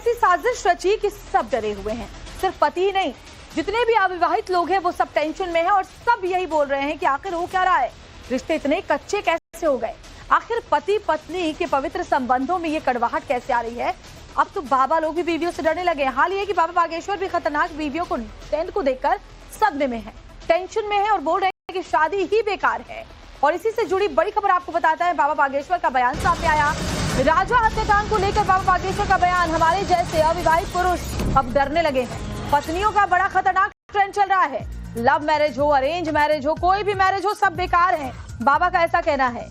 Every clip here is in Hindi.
ऐसी साजिश रची कि सब डरे हुए हैं। सिर्फ पति ही नहीं, जितने भी अविवाहित लोग हैं वो सब टेंशन में हैं और सब यही बोल रहे हैं कि आखिर हो क्या रहा है, रिश्ते इतने कच्चे कैसे हो गए, आखिर पति पत्नी के पवित्र संबंधों में ये कड़वाहट कैसे आ रही है। अब तो बाबा लोग भी बीवियों से डरने लगे। हाल ये कि बाबा बागेश्वर भी खतरनाक बीवियों को टेंट को देखकर सदमे में है, टेंशन में है और बोल रहे हैं कि शादी ही बेकार है। और इसी से जुड़ी बड़ी खबर आपको बताता है, बाबा बागेश्वर का बयान सामने आया। राजा हत्याकांड को लेकर बाबा बागेश्वर का बयान, हमारे जैसे अविवाहित पुरुष अब डरने लगे हैं। पत्नियों का बड़ा खतरनाक ट्रेंड चल रहा है, लव मैरिज हो, अरेंज मैरिज हो, कोई भी मैरिज हो, सब बेकार है, बाबा का ऐसा कहना है।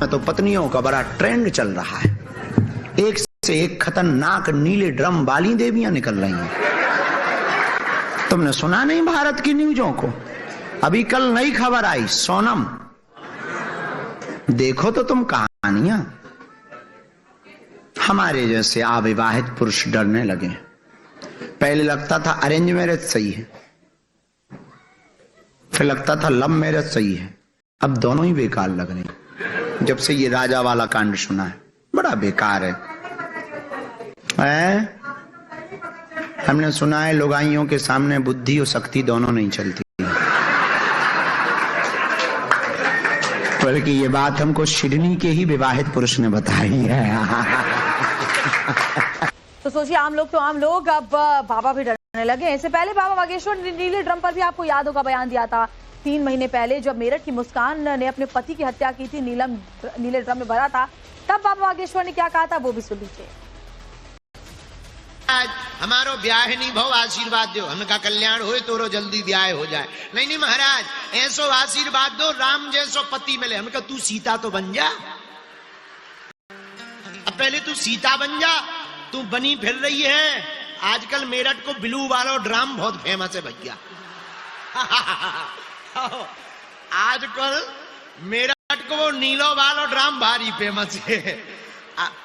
तो पत्नियों का बड़ा ट्रेंड चल रहा है, एक से एक खतरनाक नीले ड्रम वाली देवियां निकल रही हैं। तुमने सुना नहीं भारत की न्यूज़ों को? अभी कल नई खबर आई, सोनम, देखो तो तुम कहानियां। हमारे जैसे अविवाहित पुरुष डरने लगे। पहले लगता था अरेंज मैरिज सही है, फिर लगता था लव मैरिज सही है, अब दोनों ही बेकार लग रहे। जब से ये राजा वाला कांड सुना है, बड़ा बेकार है। हमने सुना है लुगाइयों के सामने बुद्धि और शक्ति दोनों नहीं चलती, बल्कि ये बात हमको सिडनी के ही विवाहित पुरुष ने बताई है। तो सोचिए, आम लोग अब बाबा भी डरने लगे। इससे पहले बाबा बागेश्वर ने नीले ड्रम पर भी आपको याद होगा बयान दिया था 3 महीने पहले, जब मेरठ की मुस्कान ने अपने पति की हत्या की थी, नीले ड्रम में भरा था, तब बाबा बागेश्वर ने क्या कहा था वो भी सुन लीजिए। आज हमारो ब्याह नहीं भव आशीर्वाद दो, हमका कल्याण होए तोरो जल्दी ब्याह हो जाए। नहीं महाराज, ऐसो आशीर्वाद दो राम जैसो पति मिले। हमका तू सीता तो बन जा, अब पहले तू सीता बन जा। तू बनी फिर रही है, आजकल मेरठ को ब्लू वाला ड्राम बहुत फेमस है भैया। आजकल मेरठ को वो नीलो वाला ड्राम भारी फेमस है।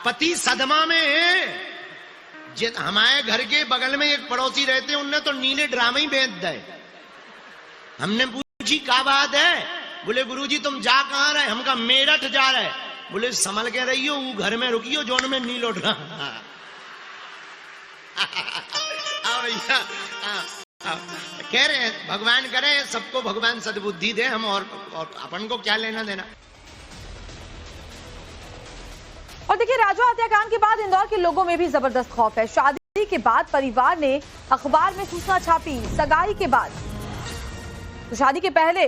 पति सदमा में है। हमारे घर के बगल में एक पड़ोसी रहते, उनने तो नीले ड्राम ही बेच दे। हमने पूछी क्या बात है, बोले गुरुजी तुम जा कहां रहे? हमका मेरठ जा रहे। बोले संभल के रहियो, वो घर में रुकियो जोन में नीलो ड्राम। कह रहे हैं भगवान करे सबको भगवान सद्बुद्धि दे, हम और अपन को क्या लेना देना। और देखिए, राजा हत्याकांड के बाद इंदौर के लोगों में भी जबरदस्त खौफ है। शादी के बाद परिवार ने अखबार में सूचना छापी, सगाई के बाद, तो शादी के पहले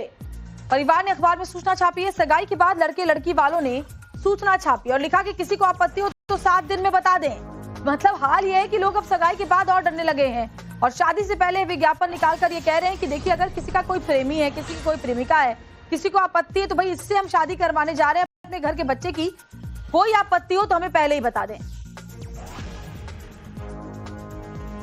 परिवार ने अखबार में सूचना छापी है, सगाई के बाद लड़के लड़की वालों ने सूचना छापी और लिखा कि किसी को आपत्ति हो तो 7 दिन में बता दें। मतलब हाल ये है कि लोग अब सगाई के बाद और डरने लगे हैं और शादी से पहले विज्ञापन निकालकर ये कह रहे हैं कि देखिए, अगर किसी का कोई प्रेमी है, किसी की कोई प्रेमिका है, किसी को आपत्ति है तो भाई इससे हम शादी करवाने जा रहे हैं अपने घर के बच्चे की, कोई आपत्ति हो तो हमें पहले ही बता दें।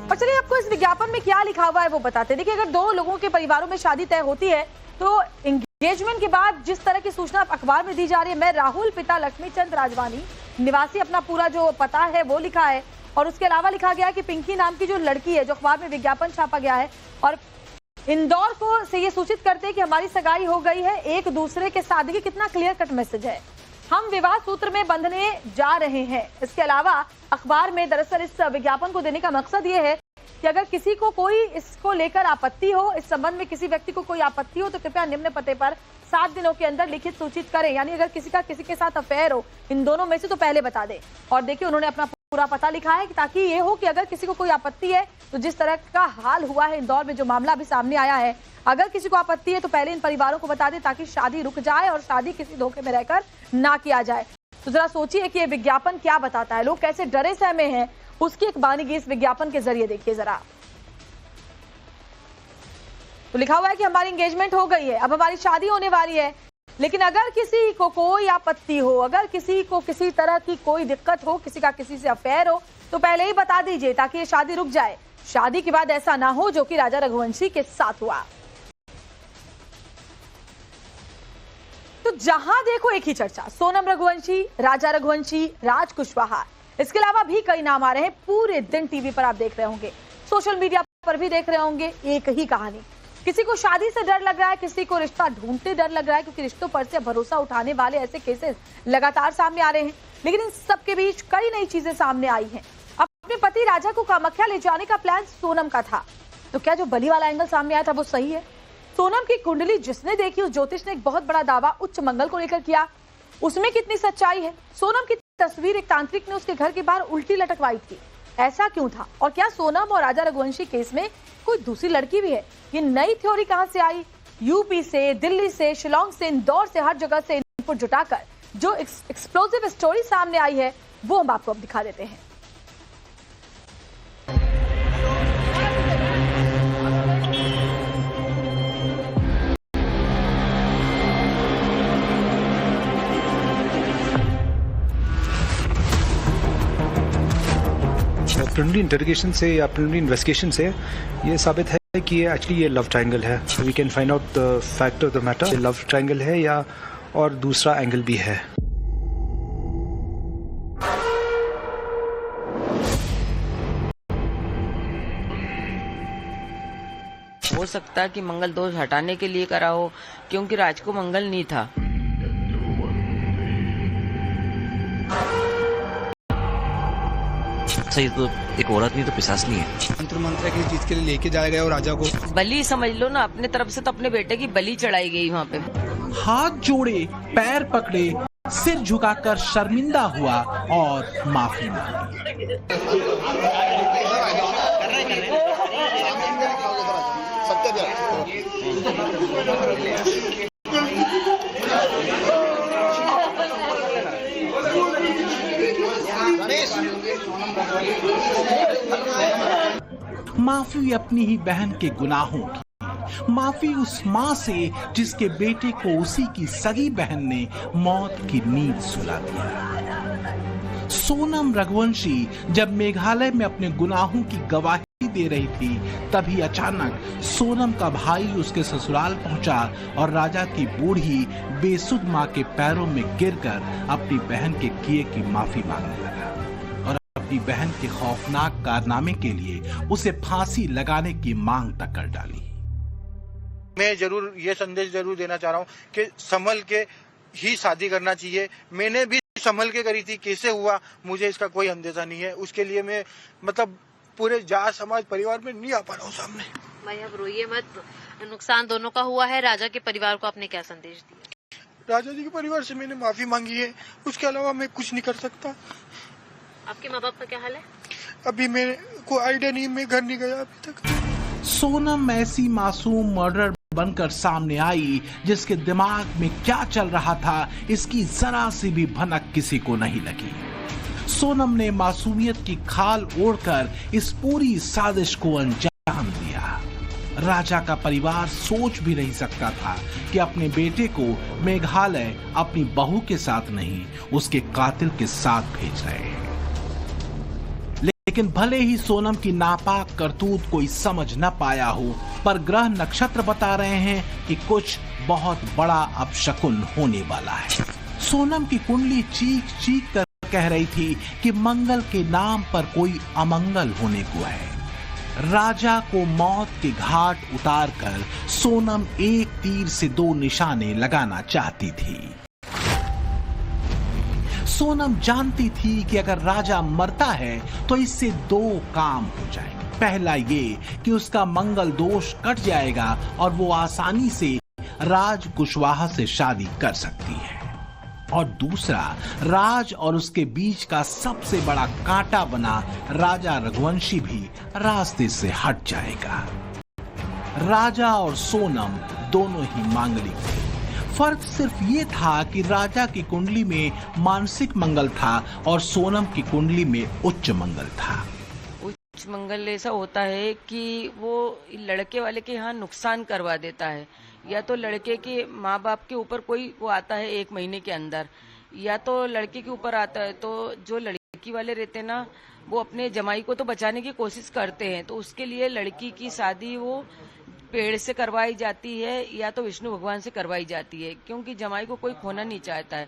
और चलिए आपको इस विज्ञापन में क्या लिखा हुआ है वो बताते हैं। देखिए, अगर 2 लोगों के परिवारों में शादी तय होती है तो एंगेजमेंट के बाद जिस तरह की सूचना अखबार में दी जा रही है, मैं राहुल पिता लक्ष्मीचंद राजवानी निवासी, अपना पूरा जो पता है वो लिखा है और उसके अलावा लिखा गया है कि पिंकी नाम की जो लड़की है, जो अखबार में विज्ञापन छापा गया है और इंदौर को से ये सूचित करते हैं कि हमारी सगाई हो गई है, एक दूसरे के साथ। देखिए कितना क्लियर कट मैसेज है, हम विवाह सूत्र में बंधने जा रहे हैं। इसके अलावा अखबार में दरअसल इस विज्ञापन को देने का मकसद ये है कि अगर किसी को कोई इसको लेकर आपत्ति हो, इस संबंध में किसी व्यक्ति को कोई आपत्ति हो तो कृपया निम्न पते पर 7 दिनों के अंदर लिखित सूचित करें। यानी अगर किसी का किसी के साथ अफेयर हो इन दोनों में से तो पहले बता दे। और देखिए उन्होंने अपना पूरा पता लिखा है ताकि ये हो कि अगर किसी को कोई आपत्ति है तो जिस तरह का हाल हुआ है इंदौर में, जो मामला अभी सामने आया है, अगर किसी को आपत्ति है तो पहले इन परिवारों को बता दे ताकि शादी रुक जाए और शादी किसी धोखे में रहकर ना किया जाए। तो जरा सोचिए कि ये विज्ञापन क्या बताता है, लोग कैसे डरे सहमे हैं, उसकी एक बानीगी इस विज्ञापन के जरिए देखिए जरा। तो लिखा हुआ है कि हमारी एंगेजमेंट हो गई है, अब हमारी शादी होने वाली है, लेकिन अगर किसी को कोई आपत्ति हो, अगर किसी को किसी तरह की कोई दिक्कत हो, किसी का किसी से अफेयर हो तो पहले ही बता दीजिए ताकि ये शादी रुक जाए। शादी के बाद ऐसा ना हो जो कि राजा रघुवंशी के साथ हुआ। तो जहां देखो एक ही चर्चा, सोनम रघुवंशी, राजा रघुवंशी, राज कुशवाहा, इसके अलावा भी कई नाम आ रहे हैं। पूरे दिन टीवी पर आप देख रहे होंगे, सोशल मीडिया पर भी देख रहे होंगे, एक ही कहानी। किसी को शादी से डर लग रहा है, किसी को रिश्ता ढूंढते डर लग रहा है, क्योंकि रिश्तों पर से भरोसा उठाने वाले ऐसे केसेस लगातार सामने आ रहे हैं। लेकिन इन सब के बीच कई नई चीजें सामने आई हैं। अपने पति राजा को कामाख्या ले जाने का प्लान सोनम का था, तो क्या जो बलि वाला एंगल सामने आया था वो सही है? सोनम की कुंडली जिसने देखी, उस ज्योतिष ने एक बहुत बड़ा दावा उच्च मंगल को लेकर किया, उसमें कितनी सच्चाई है? सोनम की तस्वीर एक तांत्रिक ने उसके घर के बाहर उल्टी लटकवाई थी, ऐसा क्यों था? और क्या सोनम और राजा रघुवंशी केस में कोई दूसरी लड़की भी है? ये नई थ्योरी कहां से आई? यूपी से, दिल्ली से, शिलोंग से, इंदौर से, हर जगह से इनपुट जुटाकर जो एक्सप्लोसिव स्टोरी सामने आई है वो हम आपको अब दिखा देते हैं। प्रिलिमिनरी इंटरोगेशन से या प्रिलिमिनरी इन्वेस्टिगेशन से ये साबित है कि ये एक्चुअली ये लव ट्रायंगल है। We can find out the fact of the matter, love triangle है या और दूसरा एंगल भी है। हो सकता है कि मंगल दोष हटाने के लिए करा हो, क्योंकि राज को मंगल नहीं था। सही तो एक औरत नहीं तो पिशाच नहीं है। मंत्र किस चीज के लिए लेके जाया गया और राजा को बलि समझ लो ना, अपने तरफ से तो अपने बेटे की बलि चढ़ाई गई वहाँ पे। हाथ जोड़े, पैर पकड़े, सिर झुकाकर शर्मिंदा हुआ और माफी मांगी। माफी अपनी ही बहन के गुनाहों की, माफी उस माँ से जिसके बेटे को उसी की सगी बहन ने मौत की नींद सुला दिया। सोनम रघुवंशी जब मेघालय में अपने गुनाहों की गवाही दे रही थी, तभी अचानक सोनम का भाई उसके ससुराल पहुंचा और राजा की बूढ़ी बेसुध माँ के पैरों में गिरकर अपनी बहन के किए की माफी मांगने लगा और अपनी बहन के खौफनाक कारनामे के लिए उसे फांसी लगाने की मांग तक कर डाली। मैं जरूर ये संदेश जरूर देना चाह रहा हूँ कि संभल के ही शादी करना चाहिए। मैंने भी संभल के करी थी, कैसे हुआ मुझे इसका कोई अंदेशा नहीं है। उसके लिए मैं मतलब पूरे जाट समाज परिवार में नहीं आ पा रहा हूँ सामने। भाई अब रोइए मत, नुकसान दोनों का हुआ है। राजा के परिवार को आपने क्या संदेश दिया? राजा जी के परिवार से मैंने माफी मांगी है, उसके अलावा मैं कुछ नहीं कर सकता। आपके माँ बाप का क्या हाल है? अभी मेरे को आइडिया नहीं, मैं घर नहीं गया अभी तक। सोनम ऐसी मासूम मर्डर बनकर सामने आई जिसके दिमाग में क्या चल रहा था इसकी जरा सी भी भनक किसी को नहीं लगी। सोनम ने मासूमियत की खाल ओढ़कर इस पूरी साजिश को अंजाम दिया। राजा का परिवार सोच भी नहीं सकता था कि अपने बेटे को मेघालय अपनी बहू के साथ नहीं, उसके कातिल के साथ भेज रहे हैं। लेकिन भले ही सोनम की नापाक करतूत कोई समझ न पाया हो, पर ग्रह नक्षत्र बता रहे हैं कि कुछ बहुत बड़ा अपशकुन होने वाला है। सोनम की कुंडली चीख चीख कर कह रही थी कि मंगल के नाम पर कोई अमंगल होने को है। राजा को मौत के घाट उतारकर सोनम एक तीर से दो निशाने लगाना चाहती थी। सोनम जानती थी कि अगर राजा मरता है तो इससे दो काम हो जाएंगे। पहला ये कि उसका मंगल दोष कट जाएगा और वो आसानी से राज कुशवाहा से शादी कर सकती है, और दूसरा राज और उसके बीच का सबसे बड़ा कांटा बना राजा रघुवंशी भी रास्ते से हट जाएगा। राजा और सोनम दोनों ही मांगलिक थे। फर्क सिर्फ ये था कि राजा की कुंडली में मानसिक मंगल था और सोनम की कुंडली में उच्च मंगल था। उच्च मंगल ऐसा होता है कि वो लड़के वाले के यहाँ नुकसान करवा देता है, या तो लड़के के माँ बाप के ऊपर कोई वो आता है 1 महीने के अंदर, या तो लड़के के ऊपर आता है। तो जो लड़की वाले रहते हैं ना, वो अपने जमाई को तो बचाने की कोशिश करते हैं, तो उसके लिए लड़की की शादी वो पेड़ से करवाई जाती है या तो विष्णु भगवान से करवाई जाती है, क्योंकि जमाई को कोई खोना नहीं चाहता है।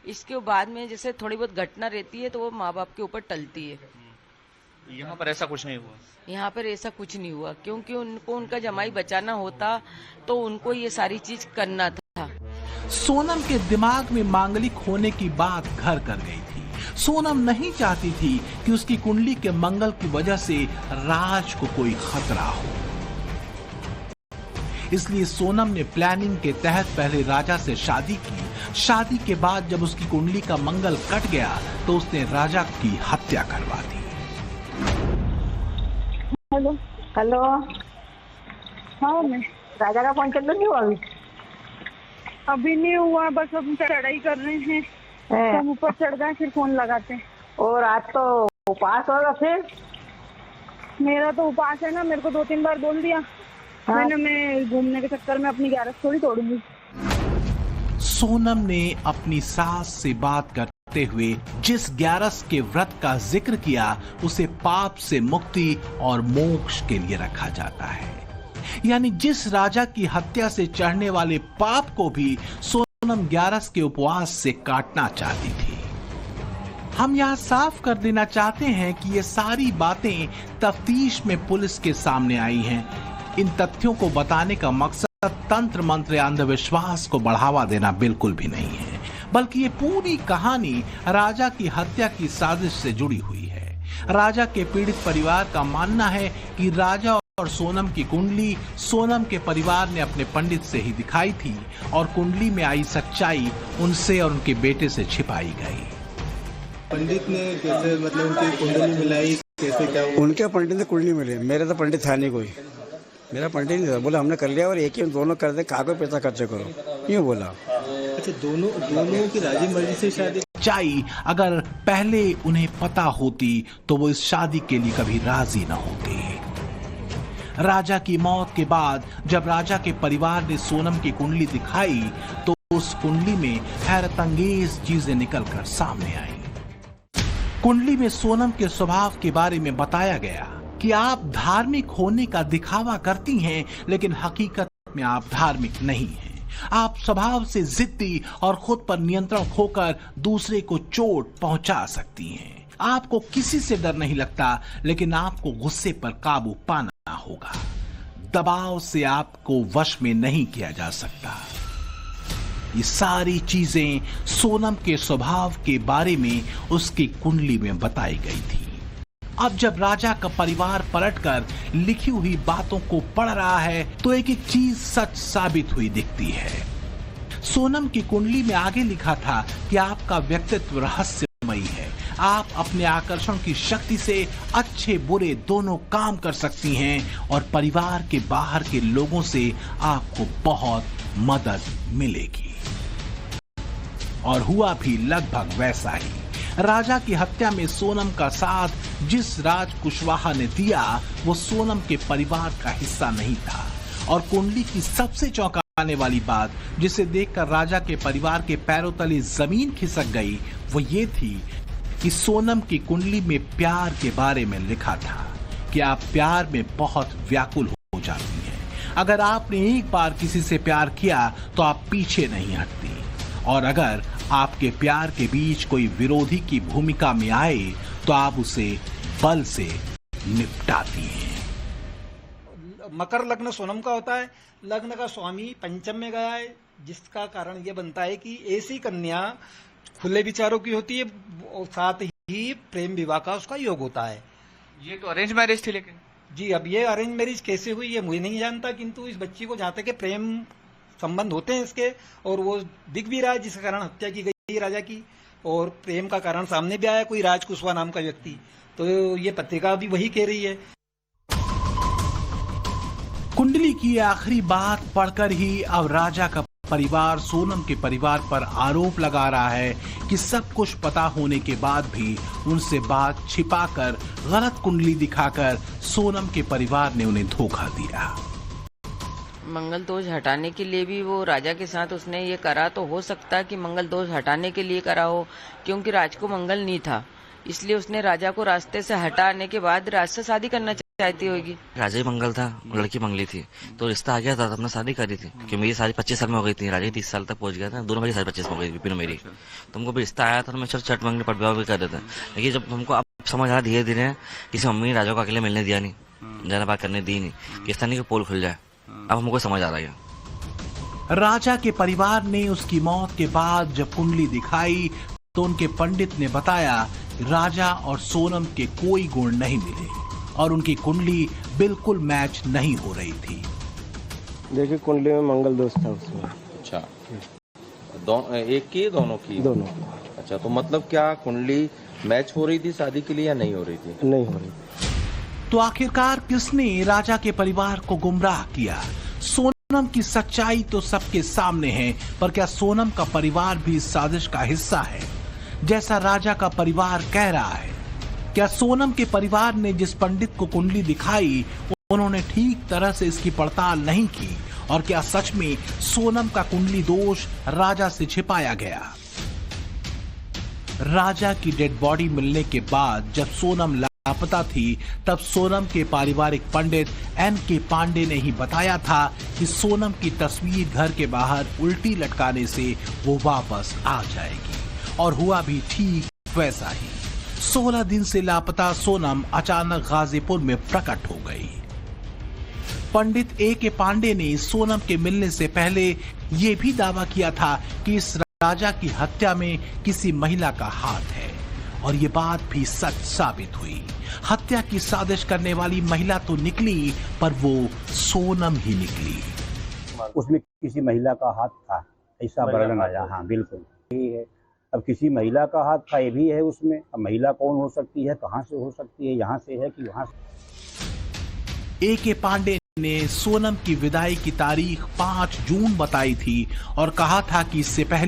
इसके बाद में जैसे थोड़ी बहुत घटना रहती है तो वो माँ बाप के ऊपर टलती है। यहाँ पर ऐसा कुछ नहीं हुआ। यहाँ पर ऐसा कुछ नहीं हुआ, क्योंकि उनको उनका जमाई बचाना होता तो उनको ये सारी चीज करना था। सोनम के दिमाग में मांगलिक होने की बात घर कर गई थी। सोनम नहीं चाहती थी कि उसकी कुंडली के मंगल की वजह से राज को कोई खतरा हो, इसलिए सोनम ने प्लानिंग के तहत पहले राजा से शादी की। शादी के बाद जब उसकी कुंडली का मंगल कट गया तो उसने राजा की हत्या करवा दी। हेलो हेलो, हाँ मैं राजा का फोन चल रही हूँ। अभी नहीं हुआ, बस हम चढ़ाई कर रहे हैं, हम ऊपर चढ़ गए फिर फोन लगाते हैं। और आज तो उपास होगा फिर? मेरा तो उपास है ना, मेरे को 2-3 बार बोल दिया। हाँ। मैं घूमने के चक्कर में अपनी 11 थोड़ी तोड़ूंगी। सोनम ने अपनी सास से बात करते हुए जिस 11 के व्रत का जिक्र किया उसे पाप से मुक्ति और मोक्ष के लिए रखा जाता है। यानी जिस राजा की हत्या से चढ़ने वाले पाप को भी सोनम 11 के उपवास से काटना चाहती थी। हम यहाँ साफ कर देना चाहते हैं कि ये सारी बातें तफ्तीश में पुलिस के सामने आई हैं। इन तथ्यों को बताने का मकसद तंत्र मंत्र या अंधविश्वास को बढ़ावा देना बिल्कुल भी नहीं है, बल्कि ये पूरी कहानी राजा की हत्या की साजिश से जुड़ी हुई है। राजा के पीड़ित परिवार का मानना है कि राजा और सोनम की कुंडली सोनम के परिवार ने अपने पंडित से ही दिखाई थी और कुंडली में आई सच्चाई उनसे और उनके बेटे से छिपाई गई। पंडित ने कैसे मतलब उनकी कुंडली मिलाई, कैसे क्या? उनके पंडित ने कुंडली मिली, मेरे तो पंडित था नहीं कोई, मेरा पंडित नहीं था। बोला हमने कर लिया और एक ही दोनों कर दे, कागज पैसा खर्च करो, यूँ बोला। अच्छा, दोनों की राजी मर्जी से शादी? सच्चाई अगर पहले उन्हें पता होती तो वो इस शादी के लिए कभी राजी न होते। राजा की मौत के बाद जब राजा के परिवार ने सोनम की कुंडली दिखाई तो उस कुंडली में हैरतअंगेज चीजें निकलकर सामने आई। कुंडली में सोनम के स्वभाव के बारे में बताया गया कि आप धार्मिक होने का दिखावा करती हैं, लेकिन हकीकत में आप धार्मिक नहीं हैं। आप स्वभाव से जिद्दी और खुद पर नियंत्रण खोकर दूसरे को चोट पहुंचा सकती हैं। आपको किसी से डर नहीं लगता, लेकिन आपको गुस्से पर काबू पाना होगा। दबाव से आपको वश में नहीं किया जा सकता। ये सारी चीजें सोनम के स्वभाव के बारे में उसकी कुंडली में बताई गई थी। अब जब राजा का परिवार पलटकर लिखी हुई बातों को पढ़ रहा है तो एक एक चीज सच साबित हुई दिखती है। सोनम की कुंडली में आगे लिखा था कि आपका व्यक्तित्व रहस्यमयी है। आप अपने आकर्षण की शक्ति से अच्छे बुरे दोनों काम कर सकती हैं और परिवार के बाहर के लोगों से आपको बहुत मदद मिलेगी। और हुआ भी लगभग वैसा ही। राजा की हत्या में सोनम का साथ जिस राज कुशवाहा ने दिया वो सोनम के परिवार का हिस्सा नहीं था। और कुंडली की सबसे चौंकाने वाली बात जिसे देखकर राजा के परिवार के पैरों तले जमीन खिसक गई वो ये थी कि सोनम की कुंडली में प्यार के बारे में लिखा था कि आप प्यार में बहुत व्याकुल हो जाती हैं। अगर आपने एक बार किसी से प्यार किया तो आप पीछे नहीं हटती, और अगर आपके प्यार के बीच कोई विरोधी की भूमिका में आए तो आप उसे बल से निपटाती हैं। मकर लग्न सोनम का होता है। लग्न का स्वामी पंचम में गया है, जिसका कारण यह बनता है कि ऐसी कन्या खुले विचारों की होती है और साथ ही प्रेम विवाह का उसका योग होता है। ये तो अरेंज मैरिज थी लेकिन। जी, अब ये अरेंज मैरिज कैसे हुई ये मुझे नहीं जानता, किंतु इस बच्ची को जहाँ तक प्रेम संबंध होते हैं इसके, और वो दिख भी रहा है जिसके कारण हत्या की गई राजा की, और प्रेम का कारण सामने भी आया कोई राज कुशवाहा नाम का व्यक्ति। तो ये पत्रिका भी वही कह रही है। कुंडली की आखिरी बात पढ़कर ही अब राजा का परिवार सोनम के परिवार पर आरोप लगा रहा है कि सब कुछ पता होने के बाद भी उनसे बात छिपाकर गलत कुंडली दिखाकर सोनम के परिवार ने उन्हें धोखा दिया। मंगल दोष हटाने के लिए भी वो राजा के साथ उसने ये करा, तो हो सकता है कि मंगल दोष हटाने के लिए करा हो, क्योंकि राज को मंगल नहीं था, इसलिए उसने राजा को रास्ते से हटाने के बाद राज से शादी करना चाहती होगी। राजा ही मंगल था, लड़की मंगली थी, तो रिश्ता आ गया था, अपना शादी करी थी। क्योंकि मेरी शादी 25 साल में हो गई थी, राजा 30 साल तक पहुंच गया था, दोनों मेरी शादी 25 में हो गई थी मेरी। तुमको भी रिश्ता आया था तो मैं चट मंगने पर विवाह भी कर देता। लेकिन जब हमको अब समझ आया धीरे धीरे, किसी मम्मी ने राजा को अकेले मिलने दिया नहीं, ज्यादा बात करने दी नहीं, किस तरह की पोल खुल जाए, अब हमको समझ आ रहा है। राजा के परिवार ने उसकी मौत के बाद जब कुंडली दिखाई तो उनके पंडित ने बताया राजा और सोनम के कोई गुण नहीं मिले और उनकी कुंडली बिल्कुल मैच नहीं हो रही थी। देखिए कुंडली में मंगल दोष था उसमें। अच्छा, एक की दोनों की? दोनों। अच्छा, तो मतलब क्या कुंडली मैच हो रही थी शादी के लिए या नहीं हो रही थी? नहीं हो रही। तो आखिरकार किसने राजा के परिवार को गुमराह किया? सोनम की सच्चाई तो सबके सामने है, पर क्या सोनम का परिवार भी इस साजिश का हिस्सा है जैसा राजा का परिवार कह रहा है? क्या सोनम के परिवार ने जिस पंडित को कुंडली दिखाई उन्होंने ठीक तरह से इसकी पड़ताल नहीं की? और क्या सच में सोनम का कुंडली दोष राजा से छिपाया गया? राजा की डेड बॉडी मिलने के बाद जब सोनम लापता थी तब सोनम के पारिवारिक पंडित N.K. पांडे ने ही बताया था कि सोनम की तस्वीर घर के बाहर उल्टी लटकाने से वो वापस आ जाएगी, और हुआ भी ठीक वैसा ही। 16 दिन से लापता सोनम अचानक गाजीपुर में प्रकट हो गई। पंडित A.K. पांडे ने सोनम के मिलने से पहले ये भी दावा किया था कि इस राजा की हत्या में किसी महिला का हाथ है, और ये बात भी सच साबित हुई। हत्या की साजिश करने वाली महिला तो निकली, पर वो सोनम ही निकली। उसमें किसी महिला का हाथ था, ऐसा वर्णन आया। हाँ बिल्कुल यही है। अब किसी महिला का हाथ था ये भी है उसमें। अब महिला कौन हो सकती है, कहाँ से हो सकती है, यहाँ से है कि वहाँ से? A.K. पांडे ने सोनम की विदाई की तारीख 5 जून बताई थी और कहा था कि इससे पहले